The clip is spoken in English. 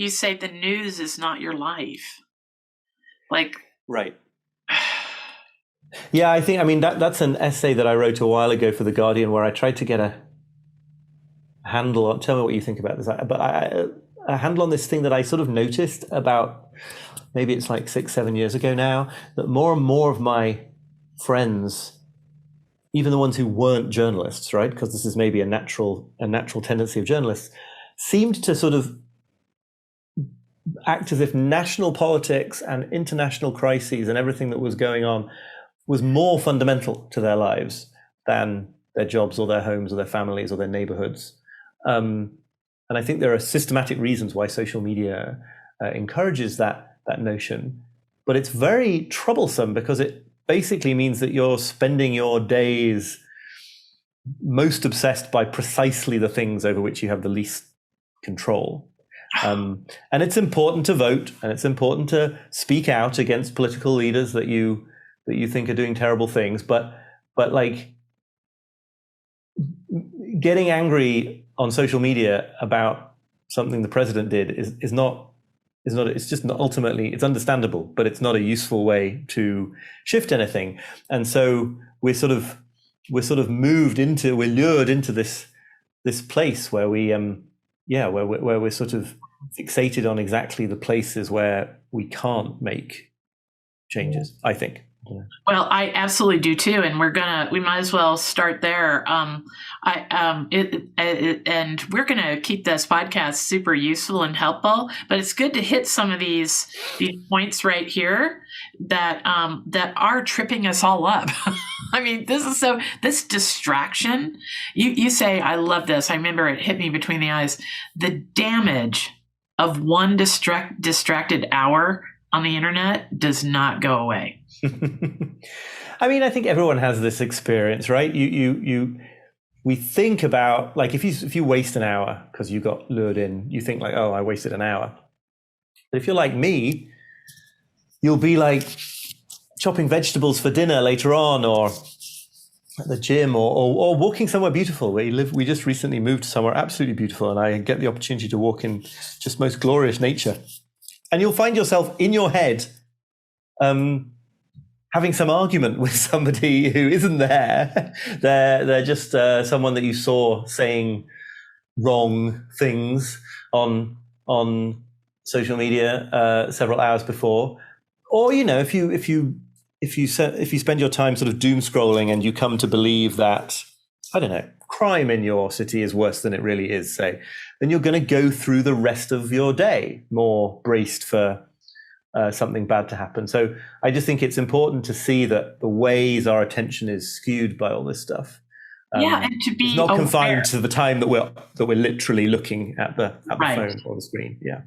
you say the news is not your life. Like, right. Yeah, I mean, that's an essay that I wrote a while ago for The Guardian where I tried to get a handle on, tell me what you think about this, but a handle on this thing that I sort of noticed about, maybe it's like 6-7 years ago now, that more and more of my friends, even the ones who weren't journalists, right, because this is maybe a natural tendency of journalists, seemed to sort of act as if national politics and international crises and everything that was going on was more fundamental to their lives than their jobs or their homes or their families or their neighborhoods. And I think there are systematic reasons why social media encourages that notion, but it's very troublesome because it basically means that you're spending your days most obsessed by precisely the things over which you have the least control. And it's important to vote, and it's important to speak out against political leaders that you think are doing terrible things, but like getting angry on social media about something the president did is not, it's just not, ultimately it's understandable, but it's not a useful way to shift anything. And so we're lured into this place where we're sort of fixated on exactly the places where we can't make changes, I think. Yeah. Well, I absolutely do too, and we might as well start there. And we're gonna keep this podcast super useful and helpful, but it's good to hit some of these points right here that are tripping us all up. I mean, this distraction. You say, I love this. I remember it hit me between the eyes. The damage of one distracted hour on the internet does not go away. I mean, I think everyone has this experience, right? We think about, like, if you waste an hour because you got lured in, you think like, oh, I wasted an hour. But if you're like me, you'll be like chopping vegetables for dinner later on, or at the gym, or walking somewhere beautiful where you live. We just recently moved somewhere absolutely beautiful, and I get the opportunity to walk in just most glorious nature. And you'll find yourself in your head having some argument with somebody who isn't there. They're just someone that you saw saying wrong things on social media several hours before. Or, you know, if you spend your time sort of doom scrolling and you come to believe that, I don't know, crime in your city is worse than it really is, say, then you're going to go through the rest of your day more braced for something bad to happen. So I just think it's important to see that the ways our attention is skewed by all this stuff. And to be it's not aware. Confined to the time that we're literally looking at the Right. phone or the screen. Yeah.